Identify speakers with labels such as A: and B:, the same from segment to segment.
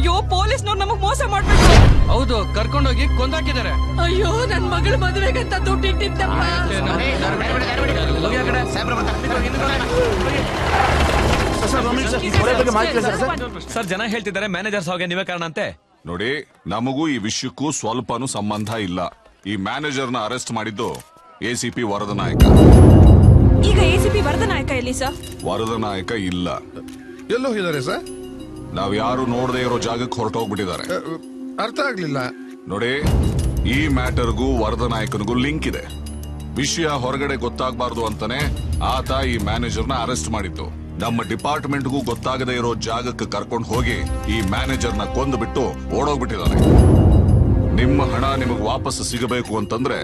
A: ಅಯ್ಯೋ ಪೊಲೀಸ್ನವ್ರು ನಮಗ್ ಮೋಸ ಮಾಡ್ಬಿಟ್ಟು.
B: ಹೌದು, ಕರ್ಕೊಂಡೋಗಿ ಕೊಂದಾಕಿದ್ದಾರೆ.
A: ಅಯ್ಯೋ ನನ್ ಮಗಳ ಮದುವೆಗಂತ ದುಡ್ಡು ಇಟ್ಟಿದ್ದಪ್ಪ.
B: ಸರ್, ಜನ ಹೇಳ್ತಿದ್ದಾರೆ ಮ್ಯಾನೇಜರ್ ಸಾವ್ಗೆ ನೀವೇ ಕಾರಣ ಅಂತೆ.
C: ನೋಡಿ, ನಮಗೂ ಈ ವಿಷಯಕ್ಕೂ ಸ್ವಲ್ಪನೂ ಸಂಬಂಧ ಇಲ್ಲ. ಈ ಮ್ಯಾನೇಜರ್ನ ಅರೆಸ್ಟ್ ಮಾಡಿದ್ದು ಎಸಿಪಿ ವರದನಾಯಕ.
A: ಈಗ ಎಸಿಪಿ ವರದನಾಯಕ ಎಲ್ಲಿ ಸರ್?
C: ವರದನಾಯಕ ಇಲ್ಲ.
D: ಎಲ್ಲೋ ಹೋಗಿದ್ದಾರೆ ಸರ್?
C: ನಾವ್ ಯಾರು ನೋಡದೆ ಇರೋ ಜಾಗಕ್ಕೆ ಹೊರಟೋಗ್ಬಿಟ್ಟಿದ್ದಾರೆ.
D: ಅರ್ಥ ಆಗ್ಲಿಲ್ಲ.
C: ನೋಡಿ, ಈ ಮ್ಯಾಟರ್ಗೂ ವರದನಾಯಕನಿಗೂ ಲಿಂಕ್ ಇದೆ. ವಿಷಯ ಹೊರಗಡೆ ಗೊತ್ತಾಗಬಾರ್ದು ಅಂತಾನೆ ಆತ ಈ ಮ್ಯಾನೇಜರ್ನ ಅರೆಸ್ಟ್ ಮಾಡಿದ್ದು. ನಮ್ಮ ಡಿಪಾರ್ಟ್ಮೆಂಟ್ಗೂ ಗೊತ್ತಾಗದೆ ಇರೋ ಜಾಗಕ್ಕೆ ಕರ್ಕೊಂಡು ಹೋಗಿ ಈ ಮ್ಯಾನೇಜರ್ನ ಕೊಂದು ಬಿಟ್ಟು ಓಡೋಗ್ಬಿಟ್ಟಿದ್ದಾರೆ. ನಿಮ್ಮ ಹಣ ನಿಮಗೆ ವಾಪಸ್ ಸಿಗಬೇಕು ಅಂತಂದ್ರೆ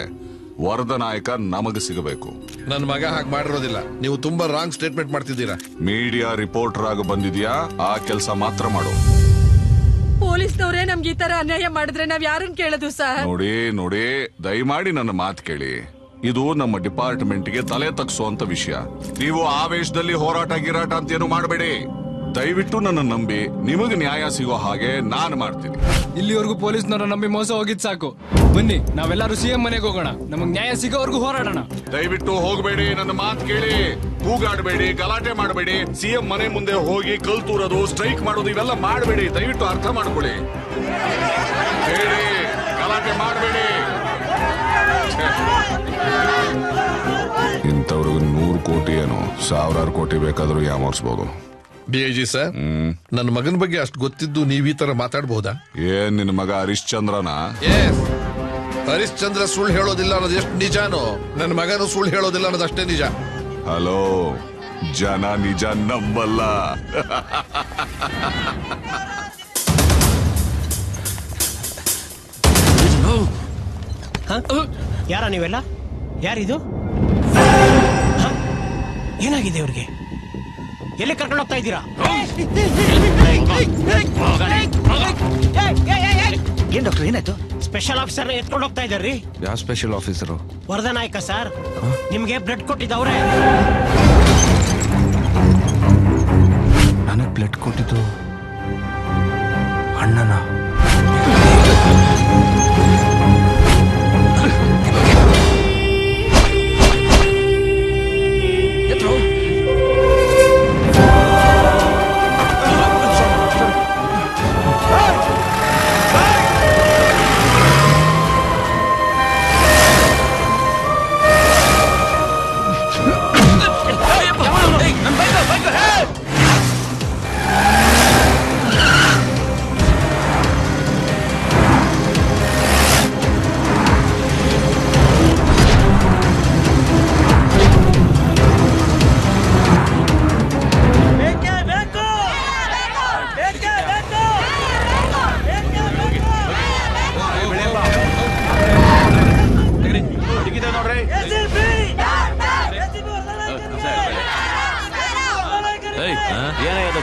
C: ವರದನಾಯಕ ನಮಗೆ ಸಿಗಬೇಕು.
D: ನನ್ನ ಮಗ ಹಾಗೆ ಮಾಡಿರೋದಿಲ್ಲ. ನೀವು ತುಂಬಾ ರಾಂಗ್ ಸ್ಟೇಟ್ಮೆಂಟ್ ಮಾಡ್ತಿದ್ದೀರಾ.
C: ಮೀಡಿಯಾ ರಿಪೋರ್ಟರ್ ಆಗಿ ಬಂದಿದ್ಯಾ, ಆ ಕೆಲಸ ಮಾತ್ರ ಮಾಡು.
A: ಪೊಲೀಸ್ನವರೇ ನಮ್ಗೆ ಈ ತರ ಅನ್ಯಾಯ ಮಾಡಿದ್ರೆ ನಾವ್ ಯಾರನ್ನ ಕೇಳೋದು ಸರ್?
C: ನೋಡಿ, ದಯಮಾಡಿ ನನ್ನ ಮಾತು ಕೇಳಿ. ಇದು ನಮ್ಮ ಡಿಪಾರ್ಟ್ಮೆಂಟ್ಗೆ ತಲೆ ತಗ್ಸುವಂತ ವಿಷಯ. ನೀವು ಆವೇಶದಲ್ಲಿ ಹೋರಾಟ ಗಿರಾಟ ಅಂತ ಏನು ಮಾಡಬೇಡಿ. ದಯವಿಟ್ಟು ನನ್ನ ನಂಬಿ ನಿಮಗೆ ನ್ಯಾಯ ಸಿಗೋ ಹಾಗೆ ನಾನು ಮಾಡ್ತೀನಿ.
E: ಇಲ್ಲಿವರೆಗೂ ಪೊಲೀಸ್ನವ್ರ ನಂಬಿ ಮೋಸ ಹೋಗಿದ್ ಸಾಕು. ಬನ್ನಿ, ನಾವೆಲ್ಲರೂ ಸಿಎಂ ಮನೆಗೆ ಹೋಗೋಣ. ನಮಗ್ ನ್ಯಾಯ ಸಿಗೋವರೆಗೂ ಹೋರಾಡೋಣ.
C: ದಯವಿಟ್ಟು ಹೋಗಬೇಡಿ, ನನ್ನ ಮಾತು ಕೇಳಿ. ಕೂಗಾಡಬೇಡಿ, ಗಲಾಟೆ ಮಾಡಬೇಡಿ. ಸಿಎಂ ಮನೆ ಮುಂದೆ ಹೋಗಿ ಕಲ್ತೂರೋದು, ಸ್ಟ್ರೈಕ್ ಮಾಡೋದು ಇವೆಲ್ಲ ಮಾಡಬೇಡಿ. ದಯವಿಟ್ಟು ಅರ್ಥ ಮಾಡ್ಕೊಳ್ಳಿ. ಹೇಳಿ, ಗಲಾಟೆ ಮಾಡಬೇಡಿ. ಇಂಥವ್ರಿಗೆ 100 ಕೋಟಿ ಏನೋ 1000 ಕೋಟಿ ಬೇಕಾದ್ರೂ ಯಾಮರ್ಸ್ಬೋದು.
D: ಡಿಐಜಿ ಸರ್, ನನ್ನ ಮಗನ ಬಗ್ಗೆ ಅಷ್ಟು ಗೊತ್ತಿದ್ದು ನೀವ್ ಈ ತರ ಮಾತಾಡಬಹುದಾ?
C: ಏನ್ ನಿನ್ನ ಮಗ ಹರಿಶ್ಚಂದ್ರನ?
D: ಹರಿಶ್ಚಂದ್ರ ಸುಳ್ಳು ಹೇಳೋದಿಲ್ಲ ಅನ್ನೋದು ಎಷ್ಟು ನಿಜಾನೋ, ನನ್ನ ಮಗನು ಸುಳ್ಳು ಹೇಳೋದಿಲ್ಲ ಅನ್ನೋದು ಅಷ್ಟೇ ನಿಜ.
C: ಹಲೋ, ಜನ ನಿಜ ನಂಬಲ್ಲ.
F: ಯಾರ ನೀವೆಲ್ಲ? ಯಾರಿದು? ಏನಾಗಿದೆ ಇವ್ರಿಗೆ? ಎಲ್ಲಿ ಕರ್ಕೊಂಡು ಹೋಗ್ತಾ ಇದ್ದೀರಾ? ಏನ್ ಡಾಕ್ಟರ್, ಏನಾಯ್ತು? ಸ್ಪೆಷಲ್ ಆಫೀಸರ್ ಎತ್ಕೊಂಡು ಹೋಗ್ತಾ ಇದ್ದಾರ್ರಿ.
B: ಯಾವ ಸ್ಪೆಷಲ್ ಆಫೀಸರು?
F: ವರದನಾಯಕ ಸರ್, ನಿಮ್ಗೆ ಬ್ಲಡ್ ಕೊಟ್ಟಿದ್ದವ್ರೆ.
B: ನನಗೆ ಬ್ಲಡ್ ಕೊಟ್ಟಿದ್ದು ಅಣ್ಣನ?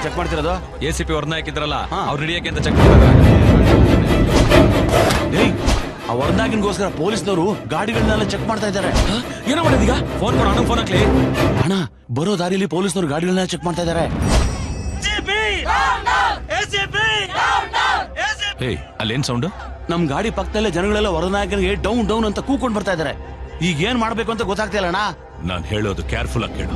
B: ಚೆಕ್ ಮಾಡ್ತಿರೋದು? ಎಸಿಪಿ ವರದನಾಯಕ ಇದ್ರಲ್ಲ, ಅವ್ರು ಹಿಡಿಯಕ್ಕೆ ಅಂತ ಚೆಕ್ ಮಾಡ್ತಾರೆ.
G: ಆ ವರದನಾಯಕನಿಗೋಸ್ಕರ ಪೊಲೀಸ್ನವರು ಗಾಡಿಗಳನ್ನೆಲ್ಲ ಚೆಕ್ ಮಾಡ್ತಾ ಇದ್ದಾರೆ.
B: ಏನೋ ಮಾಡೋದೀಗ? ಫೋನ್ ಕೊಡು, ಫೋನ್ ಹಾಕ್ಲಿ.
G: ಅಣ್ಣ, ಬರೋ ದಾರಿಯಲ್ಲಿ ಪೊಲೀಸ್ನವರು ಗಾಡಿಗಳನ್ನೆಲ್ಲ ಚೆಕ್ ಮಾಡ್ತಾ ಇದ್ದಾರೆ.
B: ಅಲ್ಲೇನ್ ಸೌಂಡ್?
G: ನಮ್ ಗಾಡಿ ಪಕ್ಕದಲ್ಲೇ ಜನಗಳೆಲ್ಲ ವರದನಾಯಕನಿಗೆ ಡೌನ್ ಡೌನ್ ಅಂತ ಕೂಕೊಂಡು ಬರ್ತಾ ಇದ್ದಾರೆ. ಈಗ ಏನ್ ಮಾಡ್ಬೇಕು ಅಂತ ಗೊತ್ತಾಗ್ತಿಲ್ಲ ಅಣ್ಣ.
B: ನಾನ್ ಹೇಳೋದು ಕೇರ್ಫುಲ್ ಆಗಿ ಕೇಳು.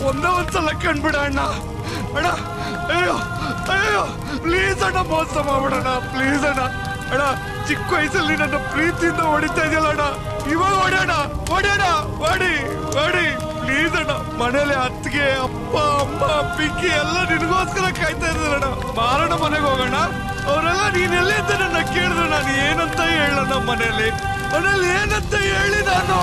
H: ಒಂದೇ ಒಂದ್ಸಲ ಕಣ್ಬಿಡ ಅಣ್ಣ. ಅಣ್ಣ ಅಯ್ಯೋ ಅಯ್ಯೋ ಪ್ಲೀಸ್ ಅಣ್ಣ, ಮೋಸ ಮಾಡ್ಬಿಡಣ್ಣ ಪ್ಲೀಸ್ ಅಣ್ಣ. ಅಣ್ಣ ಚಿಕ್ಕ ವಯಸ್ಸಲ್ಲಿ ನನ್ನ ಪ್ರೀತಿಯಿಂದ ಹೊಡಿತಾ ಇದೆಯಲ್ಲ ಅಣ್ಣ, ಇವಾಗ ಹೊಡ್ಯೋಣ ಹೊಡ್ಯೋಣ, ಹೊಡಿ ಹೊಡಿ ಪ್ಲೀಸ್ ಅಣ್ಣ. ಮನೇಲಿ ಅತ್ತಿಗೆ ಅಪ್ಪ ಅಮ್ಮ ಪಿಕ್ಕಿ ಎಲ್ಲ ನಿನಗೋಸ್ಕರ ಕಾಯ್ತಾ ಇದ್ದಾರಣ್ಣ. ಬಾರಣ್ಣ ಮನೆಗೆ ಹೋಗೋಣ. ಅವರೆಲ್ಲ ನೀನೆಲ್ಲೇ ಇದ್ದ ನನ್ನ ಕೇಳಿದ್ರು, ನಾನು ಏನಂತ ಹೇಳಣ್ಣ ಮನೇಲಿ ಏನಂತ ಹೇಳಿ ನಾನು?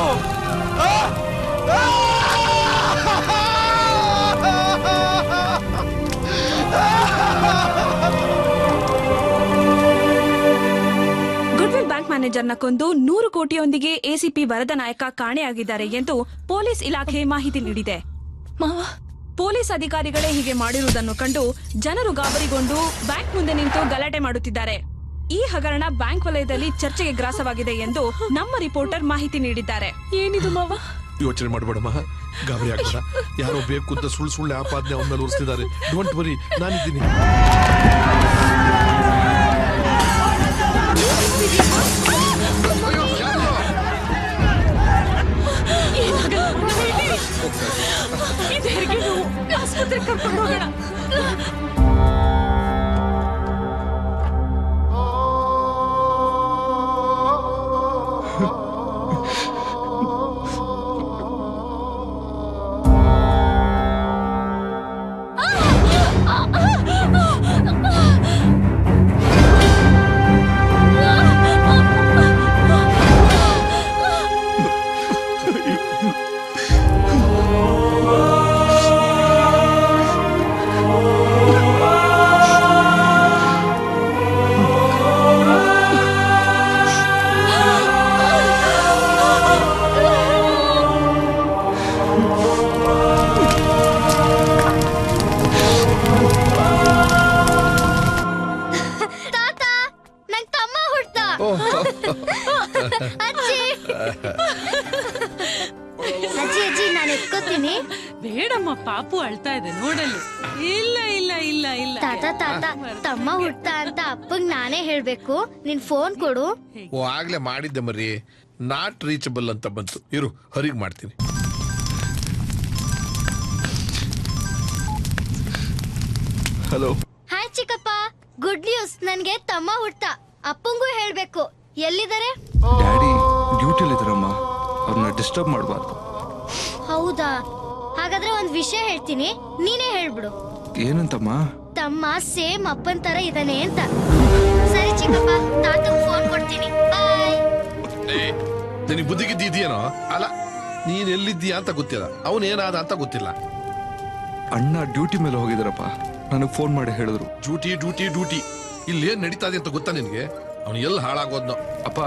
I: ಗುಡ್ವಿಲ್ ಬ್ಯಾಂಕ್ ಮ್ಯಾನೇಜರ್ನ ಕೊಂದು 100 ಕೋಟಿಯೊಂದಿಗೆ ಎಸಿಪಿ ವರದ ನಾಯಕ ಕಾಣೆಯಾಗಿದ್ದಾರೆ ಎಂದು ಪೊಲೀಸ್ ಇಲಾಖೆ ಮಾಹಿತಿ ನೀಡಿದೆ. ಪೊಲೀಸ್ ಅಧಿಕಾರಿಗಳೇ ಹೀಗೆ ಮಾಡಿರುವುದನ್ನು ಕಂಡು ಜನರು ಗಾಬರಿಗೊಂಡು ಬ್ಯಾಂಕ್ ಮುಂದೆ ನಿಂತು ಗಲಾಟೆ ಮಾಡುತ್ತಿದ್ದಾರೆ. ಈ ಹಗರಣ ಬ್ಯಾಂಕ್ ವಲಯದಲ್ಲಿ ಚರ್ಚೆಗೆ ಗ್ರಾಸವಾಗಿದೆ ಎಂದು ನಮ್ಮ ರಿಪೋರ್ಟರ್ ಮಾಹಿತಿ ನೀಡಿದ್ದಾರೆ. ಏನಿದು ಮಾವ?
D: ಯೋಚನೆ ಮಾಡಬೇಡಮ್ಮ, ಗಾಬರಿ ಆಗಬೇಡ. ಯಾರೋ ಬೇಕು ಅಂತ ಸುಳ್ಳು ಆಪಾದನೆ ಅವನ ಮೇಲೆ ಹೊರಿಸ್ತಿದ್ದಾರೆ. ಡೋಂಟ್ ವರಿ, ನಾನಿದ್ದೀನಿ.
I: ಆಸ್ಪತ್ರೆಗೆ ಕರ್ಕೊಂಡು ಹೋಗೋಣ.
A: ಬೇಡಮ್ಮ, ಪಾಪು ಅಳ್ತಾ ಇದೆ ನೋಡಲ್ಲಿ. ಇಲ್ಲ ಇಲ್ಲ ಇಲ್ಲ ಇಲ್ಲ
J: ತಾತ ತಮ್ಮ ಹುಟ್ಟ ಅಂತ ಅಪ್ಪಂಗ್ ನಾನೇ ಹೇಳ್ಬೇಕು. ನಿನ್ ಫೋನ್ ಕೊಡು.
D: ಓ, ಆಗ್ಲೇ ಮಾಡಿದ್ದೆ ಮರಿ, ನಾಟ್ ರೀಚಬಲ್ ಅಂತ ಬಂತು. ಇರು, ಹರಿಗ್ ಮಾಡ್ತೀನಿ.
B: ಹಲೋ.
J: ಹಾಯ್ ಚಿಕ್ಕಪ್ಪ, ಗುಡ್ ನ್ಯೂಸ್. ನನ್ಗೆ ತಮ್ಮ ಹುಟ್ಟ. ಅಪ್ಪಂಗೂ ಹೇಳ್ಬೇಕು. ಎಲ್ಲಿದ್ದಾರೆ?
B: ಡ್ಯಾಡಿ ಡ್ಯೂಟಿಲಿ ಇದಾರಮ್ಮ, ಅವ್ರನ್ನ ಡಿಸ್ಟರ್ಬ್ ಮಾಡಬಾರ್ದು.
J: ಹೌದಾ? ಹಾಗಾದ್ರೆ ಒಂದ್ ವಿಷಯ ಹೇಳ್ತೀನಿ, ನೀನೇ ಹೇಳ್ಬಿಡು.
B: ಏನಂತಮ್ಮ?
J: ತಮ್ಮ ಸೇಮ್ ಅಪ್ಪನ್ ತರ ಇದಾನೆ ಅಂತ. ಸರಿ ಚಿಕ್ಕಪ್ಪ, ತಾತಂಗ್ ಫೋನ್ ಕೊಡ್ತೀನಿ. ಬಾಯ್.
D: ನಿನಗೆ ಬುದ್ಧಿಗಿದ್ದೀಯೇನೋ? ಅಲ್ಲ, ನೀನ್ ಎಲ್ಲಿದ್ದೀಯಾ ಅಂತ ಗೊತ್ತಿಲ್ಲ, ಅವನ್ ಏನಾದ ಅಂತ ಗೊತ್ತಿಲ್ಲ.
B: ಅಣ್ಣ ಡ್ಯೂಟಿ ಮೇಲೆ ಹೋಗಿದಾರಪ್ಪ, ನನಗೆ ಫೋನ್ ಮಾಡಿ ಹೇಳಿದ್ರು.
D: ಡ್ಯೂಟಿ ಡ್ಯೂಟಿ ಡ್ಯೂಟಿ ಇಲ್ಲಿ ಏನ್ ನಡೀತಾ ಇದೆ ಅಂತ ಗೊತ್ತಾ ನಿನ್ಗೆ? ಅವ್ನು ಎಲ್ಲಿ ಹಾಳಾಗೋದ್ನೋ?
B: ಅಪ್ಪ,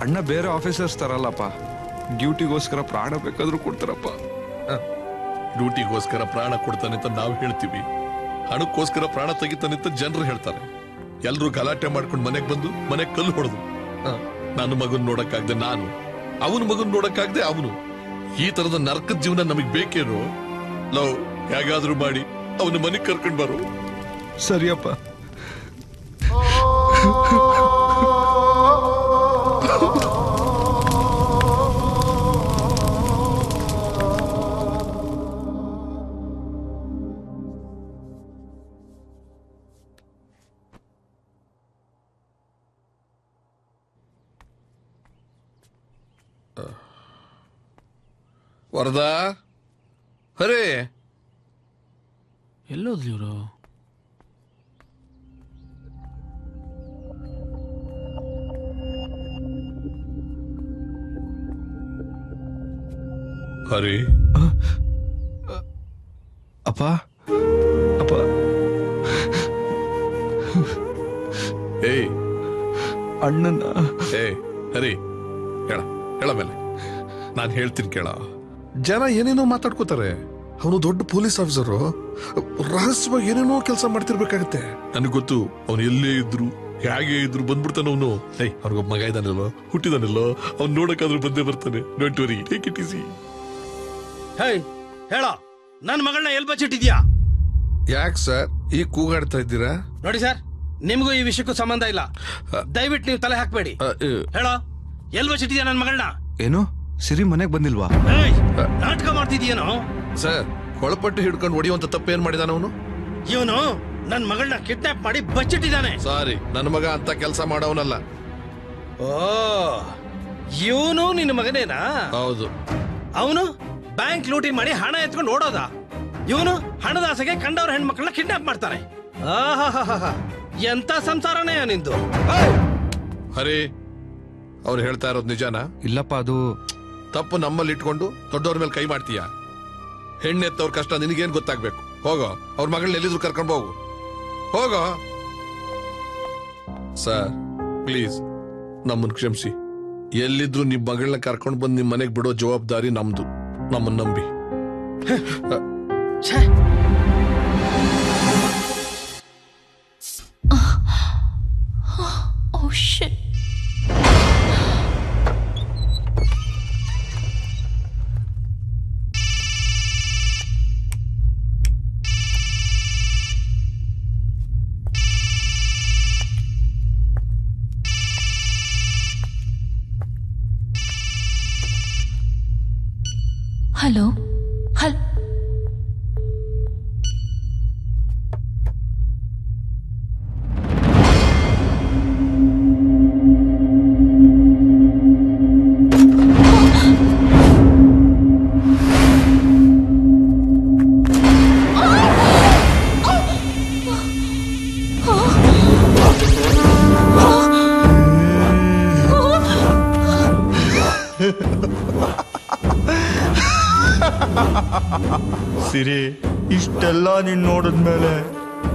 B: ಅಣ್ಣ ಬೇರೆ ಆಫೀಸರ್ಸ್ ತರಲ್ಲಪ್ಪ, ಡ್ಯೂಟಿಗೋಸ್ಕರ ಪ್ರಾಣ ಬೇಕಾದ್ರೂ ಕೊಡ್ತಾರಪ್ಪ.
D: ಡ್ಯೂಟಿಗೋಸ್ಕರ ಪ್ರಾಣ ಕೊಡ್ತಾನೆ ಅಂತ ನಾವು ಹೇಳ್ತೀವಿ, ಹಣಕ್ಕೋಸ್ಕರ ಪ್ರಾಣ ತೆಗಿತಾನೆ ಅಂತ ಜನರು ಹೇಳ್ತಾರೆ. ಎಲ್ರು ಗಲಾಟೆ ಮಾಡ್ಕೊಂಡು ಮನೆಗ್ ಬಂದು ಮನೆಗ್ ಕಲ್ಲು ಹೊಡೆದು. ನನ್ನ ಮಗನ್ ನೋಡಕ್ಕಾಗ್ದೆ ನಾನು, ಅವನ ಮಗನ್ ನೋಡಕ್ಕಾಗ್ದೆ ಅವನು. ಈ ತರದ ನರಕದ ಜೀವನ ನಮಗ್ ಬೇಕೇನು? ಲವ್ ಹೇಗಾದ್ರೂ ಮಾಡಿ ಅವನ ಮನೆಗ್ ಕರ್ಕೊಂಡ್ ಬರು.
B: ಸರಿಯಪ್ಪ.
D: ವರದಾ, ಹರೇ,
F: ಎಲ್ಲೋದ್ಲಿ ಇವರು?
D: ಹರೇ.
B: ಅಪ್ಪ ಅಪ್ಪ.
D: ಏಯ್
B: ಅಣ್ಣನ.
D: ಏಯ್ ಹರಿ, ಹೇಳ ಮೇಲೆ. ನಾನು ಹೇಳ್ತೀನಿ ಕೇಳ. ಜನ ಏನೇನೋ ಮಾತಾಡ್ಕೋತಾರೆ. ಅವನು ದೊಡ್ಡ ಪೊಲೀಸ್ ಆಫೀಸರು, ರಹಸ್ಯವಾಗಿ ಏನೇನೋ ಕೆಲಸ ಮಾಡ್ತಿರ್ಬೇಕಾಗತ್ತೆ. ನನಗೆ ಗೊತ್ತು, ಅವನು ಎಲ್ಲೇ ಇದ್ರು ಹೇಗೆ ಇದ್ರು ಬಂದ್ಬಿಡ್ತಾನೆ ಅವನು. ಏಯ್, ಅವ್ರಿಗೊಬ್ಬ ಮಗ ಇದ್ದಾನಲ್ಲೋ, ಹುಟ್ಟಿದಾನಲ್ಲೋ, ಅವ್ನು ನೋಡಕ್ಕಾದ್ರೂ ಬಂದೇ ಬರ್ತಾನೆ. Don't worry, take it easy.
F: ಹೇಳ, ನನ್ ಮಗಳನ್ನ ಎಲ್ ಬಚ್ಚಿಟ್ಟಿದ್ಯಾ?
D: ಯಾಕೆ ಸರ್ ಈಗ ಕೂಗಾಡ್ತಾ ಇದ್ದೀರಾ?
F: ನೋಡಿ ಸರ್, ನಿಮ್ಗೂ ಈ ವಿಷಯಕ್ಕೂ ಸಂಬಂಧ ಇಲ್ಲ. ದಯವಿಟ್ಟು ನೀವು ತಲೆ ಹಾಕ್ಬೇಡಿ. ಹೇಳ, ಎಲ್ ಬಚ್ಚಿಟ್ಟಿದ್ಯಾ ನನ್ ಮಗಳನ್ನ?
B: ಏನು ಸಿರಿ ಮನೆಗ್ ಬಂದಿಲ್ವಾ?
F: ನಾಟಕ ಮಾಡ್ತಿದ್ಯೇನೋ?
D: ಸರ್ ಕೊಳಪಟ್ಟಿ ಹಿಡ್ಕೊಂಡು ಹೊಡಿಯುವಂತ ತಪ್ಪೇನ್ ಮಾಡಿದಾನ ಅವನು?
F: ಇವನು ನನ್ನ ಮಗಳನ್ನ ಕಿಡ್ನಾಪ್ ಮಾಡಿ ಬಚ್ಚಿಟ್ಟಿದ್ದಾನೆ.
D: ಸಾರಿ, ನನ್ನ ಮಗ ಅಂತ ಕೆಲಸ ಮಾಡವನಲ್ಲ.
F: ಓ, ಇವನು ನಿನ್ನ ಮಗನೇನಾ?
D: ಹೌದು.
F: ಅವನು ಬ್ಯಾಂಕ್ ಲೂಟಿ ಮಾಡಿ ಹಣ ಎತ್ಕೊಂಡು ಓಡೋದ. ಇವನು ಹಣದ ಆಸೆಗೆ ಕಂಡವ್ರ ಹೆಣ್ಮಕ್ಳನ್ನ ಕಿಡ್ನಾಪ್ ಮಾಡ್ತಾರೆ. ಎಂತ ಸಂಸಾರನೇ ನಿಂದು.
D: ಹರಿ, ಅವ್ರು ಹೇಳ್ತಾ ಇರೋದು ನಿಜಾನಾ?
B: ಇಲ್ಲಪ್ಪ, ಅದು
D: ತಪ್ಪು ನಮ್ಮಲ್ಲಿ ಇಟ್ಕೊಂಡು ದೊಡ್ಡವ್ರ ಮೇಲೆ ಕೈ ಮಾಡ್ತೀಯ. ಹೆಣ್ಣೆತ್ತವ್ರ ಕಷ್ಟ ನಿನಗೇನ್ ಗೊತ್ತಾಗ್ಬೇಕು? ಹೋಗೋ, ಅವ್ರ ಮಗಳನ್ನ ಎಲ್ಲಿದ್ರು ಕರ್ಕೊಂಡು ಹೋಗು. ಹೋಗೋ. ಸರ್ ಪ್ಲೀಸ್ ನಮ್ಮನ್ನು ಕ್ಷಮಿಸಿ. ಎಲ್ಲಿದ್ರು ನಿಮ್ ಮಗಳನ್ನ ಕರ್ಕೊಂಡು ಬಂದು ನಿಮ್ ಮನೆಗೆ ಬಿಡೋ ಜವಾಬ್ದಾರಿ ನಮ್ದು. ನಮ್ಮನ್ನ ನಂಬಿ.
K: Oh shit. Hello.
L: ಸಿರಿ, ಇಷ್ಟೆಲ್ಲ ನೀನ್ ನೋಡಿದ್ಮೇಲೆ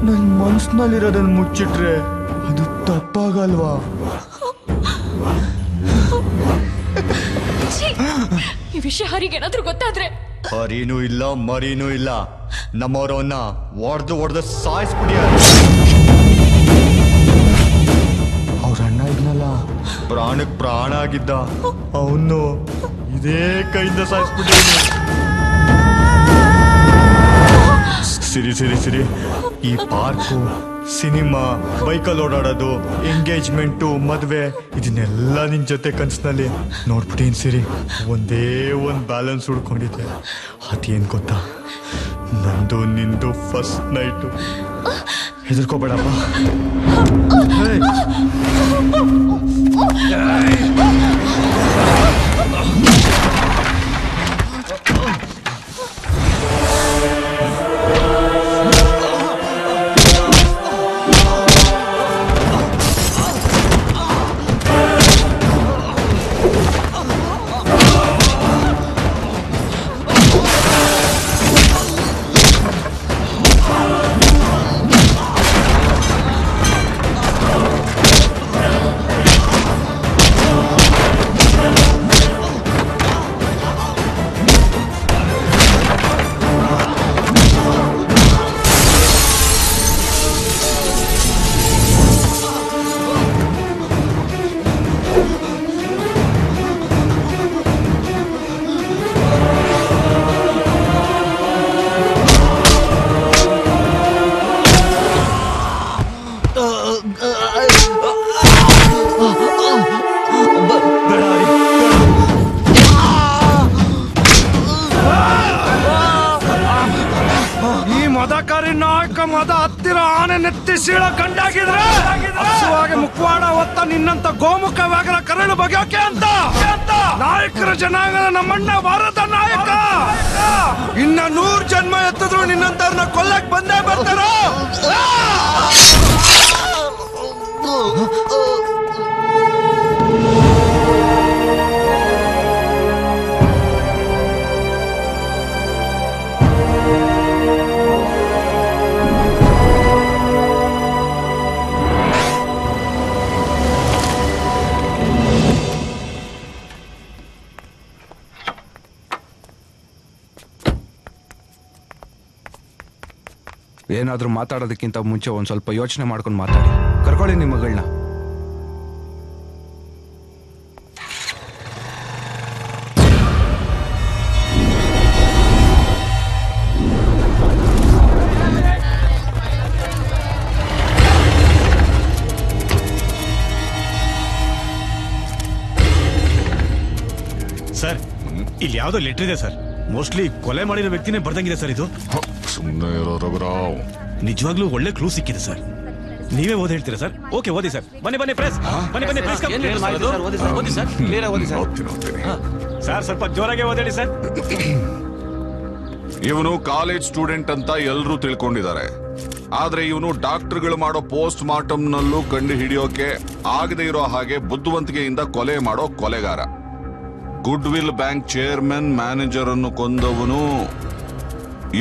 L: ನನ್ ಮನ್ಸಿನಲ್ಲಿರೋದನ್ನ ಮುಚ್ಚಿಟ್ರೆ ಅದು ತಪ್ಪಾಗಲ್ವಾ?
K: ಈ ವಿಷಯ ಹರಿಗೇನಾದ್ರೂ ಗೊತ್ತಾದ್ರೆ?
L: ಹರಿನೂ ಇಲ್ಲ, ಮರಿನೂ ಇಲ್ಲ. ನಮ್ಮವರವನ್ನ ಒಡ್ದು ಸಾಯಿಸ್ಬಿಡಿಯ. ಅವ್ರ ಅಣ್ಣ ಇದ್ನಲ್ಲ, ಪ್ರಾಣಕ್ ಪ್ರಾಣ ಆಗಿದ್ದ, ಅವನು ಇದೇ ಕೈಯಿಂದ ಸಾಯಿಸ್ಬಿಡಿ. ಸಿರಿ, ಈ ಪಾರ್ಕು, ಸಿನಿಮಾ, ಬೈಕಲ್ಲಿ ಓಡಾಡೋದು, ಎಂಗೇಜ್ಮೆಂಟು, ಮದ್ವೆ, ಇದನ್ನೆಲ್ಲ ನಿನ್ ಜೊತೆ ಕನ್ಸಿನಲ್ಲಿ ನೋಡ್ಬಿಟ್ಟೇನು ಸಿರಿ. ಒಂದೇ ಒಂದು ಬ್ಯಾಲೆನ್ಸ್ ಹುಡ್ಕೊಂಡಿದ್ದೆ. ಅದೇನು ಗೊತ್ತಾ, ನಂದು ನಿಂದು ಫಸ್ಟ್ ನೈಟು. ಹೆದರ್ಕೋಬೇಡಪ್ಪ.
H: ಮದ ಹತ್ತಿರ ಆನೆ ನೆತ್ತಿ ಸೀಳ ಗಂಡಾಗಿದ್ರೆ ಹಸುವಾಗಿ ಮುಖವಾಡ ಹೊತ್ತ ನಿನ್ನಂತ ಗೋಮುಖ ವ್ಯಾಘ್ರ ಕರಳು ಬಗೆಯೋಕೆ ಅಂತ ನಾಯಕರ ಜನಾಂಗದ ನಮ್ಮಣ್ಣ ಭಾರತ ನಾಯಕ. ಇನ್ನ 100 ಜನ್ಮ ಎತ್ತಿದ್ರು ನಿನ್ನಂತವ್ರನ್ನ ಕೊಲ್ಲಕ್ ಬಂದೇ ಬರ್ತಾರ.
B: ಏನಾದ್ರೂ ಮಾತಾಡೋದಕ್ಕಿಂತ ಮುಂಚೆ ಒಂದ್ ಸ್ವಲ್ಪ ಯೋಚನೆ ಮಾಡ್ಕೊಂಡು ಮಾತಾಡಿ. ಕರ್ಕೊಳ್ಳಿ ನಿಮ್ಮ ಮಗಳನ್ನ.
M: ಸರ್, ಇಲ್ಲಿ ಯಾವುದೋ ಲೆಟರ್ ಇದೆ ಸರ್. ಮೋಸ್ಟ್ಲಿ ಕೊಲೆ ಮಾಡಿರೋ ವ್ಯಕ್ತಿನೇ ಬರ್ದಂಗಿದೆ ಸರ್ ಇದು.
C: ಸುಮ್ಮನೆ ಇರೋ ರಘುರಾವ್.
M: ನಿಜವಾಗ್ಲೂ ಒಳ್ಳೆ ಕ್ಲೂ ಸಿಕ್ಕಿದೆ ಸರ್. ನೀವೇ ಓದಿ ಹೇಳ್ತೀರಾ ಸರ್? ಓಕೆ ಓದಿ ಸರ್. ಬನ್ನಿ ಪ್ರೆಸ್. ಬನ್ನಿ ಪ್ಲೀಸ್. ಸರ್ ಸ್ವಲ್ಪ ಜೋರಾಗೆ ಓದಿ ಸರ್.
C: ಇವನು ಕಾಲೇಜ್ ಸ್ಟೂಡೆಂಟ್ ಅಂತ ಎಲ್ಲರೂ ತಿಳ್ಕೊಂಡಿದ್ದಾರೆ. ಆದ್ರೆ ಇವನು ಡಾಕ್ಟರ್ಗಳು ಮಾಡೋ ಪೋಸ್ಟ್ ಮಾರ್ಟಮ್ ನಲ್ಲೂ ಕಂಡು ಹಿಡಿಯೋಕೆ ಆಗದೆ ಇರೋ ಹಾಗೆ ಬುದ್ಧಿವಂತಿಕೆಯಿಂದ ಕೊಲೆ ಮಾಡೋ ಕೊಲೆಗಾರ. Good will bank chairman manager ಅನ್ನು ಕೊಂದವನು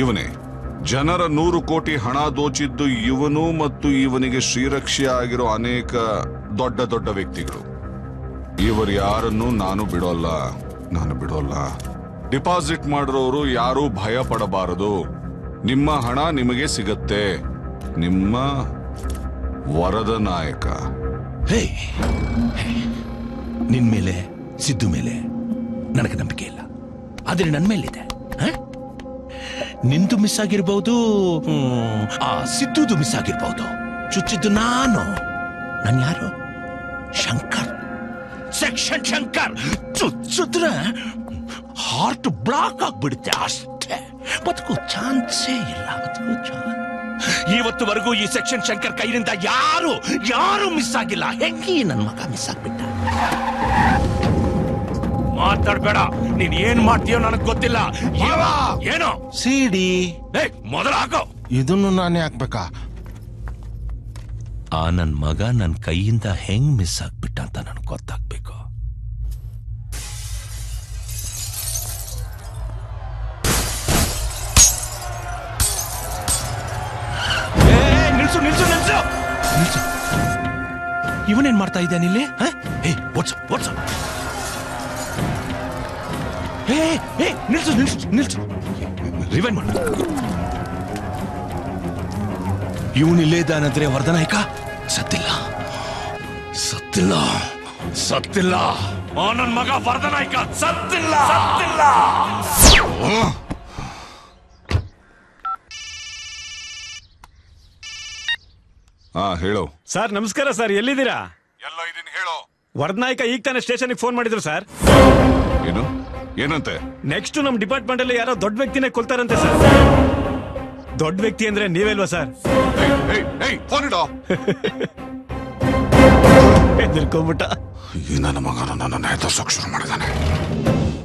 C: ಇವನೇ. ಜನರ 100 ಕೋಟಿ ಹಣ ದೋಚಿದ್ದು ಇವನು ಮತ್ತು ಇವನಿಗೆ ಶ್ರೀರಕ್ಷೆ ಆಗಿರೋ ಅನೇಕ ದೊಡ್ಡ ದೊಡ್ಡ ವ್ಯಕ್ತಿಗಳು. ಇವರು ಯಾರನ್ನು ನಾನು ಬಿಡೋಲ್ಲ. ಡಿಪಾಸಿಟ್ ಮಾಡಿರೋರು ಯಾರೂ ಭಯ ಪಡಬಾರದು. ನಿಮ್ಮ ಹಣ ನಿಮಗೆ ಸಿಗತ್ತೆ. ನಿಮ್ಮ ವರದ ನಾಯಕ.
N: ನಿನ್ ಮೇಲೆ ಸಿದ್ದು ಮೇಲೆ ನನಗೆ ನಂಬಿಕೆ ಇಲ್ಲ, ಆದ್ರೆ ನನ್ನ ಮೇಲಿದೆ. ನಿಂದು ಮಿಸ್ ಆಗಿರ್ಬಹುದು, ಆ ಸಿದ್ದುದು ಮಿಸ್ ಆಗಿರ್ಬಹುದು. ಚುಚ್ಚಿದ್ದು ನಾನು ಯಾರು? ಶಂಕರ್, ಸೆಕ್ಷನ್ ಶಂಕರ್. ಚುಚ್ಚಿದ್ರೆ ಹಾರ್ಟ್ ಬ್ಲಾಕ್ ಆಗ್ಬಿಡುತ್ತೆ ಅಷ್ಟೇ. ಬದುಕು ಚಾನ್ಸೇ ಇಲ್ಲ. ಇವತ್ತುವರೆಗೂ ಈ ಸೆಕ್ಷನ್ ಶಂಕರ್ ಕೈಯಿಂದ ಯಾರು ಮಿಸ್ ಆಗಿಲ್ಲ. ಹೆಂಗಿ ನನ್ನ ಮಗ ಮಿಸ್ ಆಗ್ಬಿಟ್ಟ? ಮಾತಾಡ್ಬೇಡ. ನೀನ್ ಏನ್ ಮಾಡ್ತೀಯೋ ನನಗ್ ಗೊತ್ತಿಲ್ಲ. ಏನೋ ಸಿಡಿ ಮೊದಲು ಹಾಕೋ. ಇದನ್ನು ನಾನೇ ಹಾಕ್ಬೇಕಾ? ಆ ನನ್ ಮಗ ನನ್ ಕೈಯಿಂದ ಹೆಂಗ್ ಮಿಸ್ ಆಗ್ಬಿಟ್ಟ ಅಂತ ನನಗ್ ಗೊತ್ತಾಗ್ಬೇಕು. ನಿಲ್ಸು. ಇವನೇನ್ ಮಾಡ್ತಾ ಇದ್ದಾನೆ ಇಲ್ಲಿ? ನಿಲ್ಸು. ರಿವೈಂಡ್ ಮಾಡು. ಇವನಿಲ್ಲೇ ಇದ್ದಾನಂದ್ರೆ ವರದನಾಯಕ ಸತ್ತಿಲ್ಲ. ನನ್ ಮಗ ವರದನಾಯಕ ಸತ್ತಿಲ್ಲ.
C: ಹೇಳೋ
M: ಸರ್. ನಮಸ್ಕಾರ ಸರ್, ಎಲ್ಲಿದ್ದೀರಾ?
C: ಎಲ್ಲ ಇದೀನಿ, ಹೇಳೋ.
M: ವರದನಾಯಕ ಈಗ ತಾನೇ ಸ್ಟೇಷನ್ಗೆ ಫೋನ್ ಮಾಡಿದ್ರು ಸರ್.
C: ಏನಂತೆ?
M: ನೆಕ್ಸ್ಟ್ ನಮ್ ಡಿಪಾರ್ಟ್ಮೆಂಟ್ ಅಲ್ಲಿ ಯಾರೋ ದೊಡ್ಡ ವ್ಯಕ್ತಿನೇ ಕೊಲ್ತಾರಂತೆ ಸರ್. ದೊಡ್ಡ ವ್ಯಕ್ತಿ ಅಂದ್ರೆ ನೀವೆಲ್ವಾ ಸರ್?
C: ನನ್ನ ಮಗ ನನ್ನ ನೇತಾಡ್ಸೋಕ್ ಶುರು ಮಾಡಿದಾನೆ.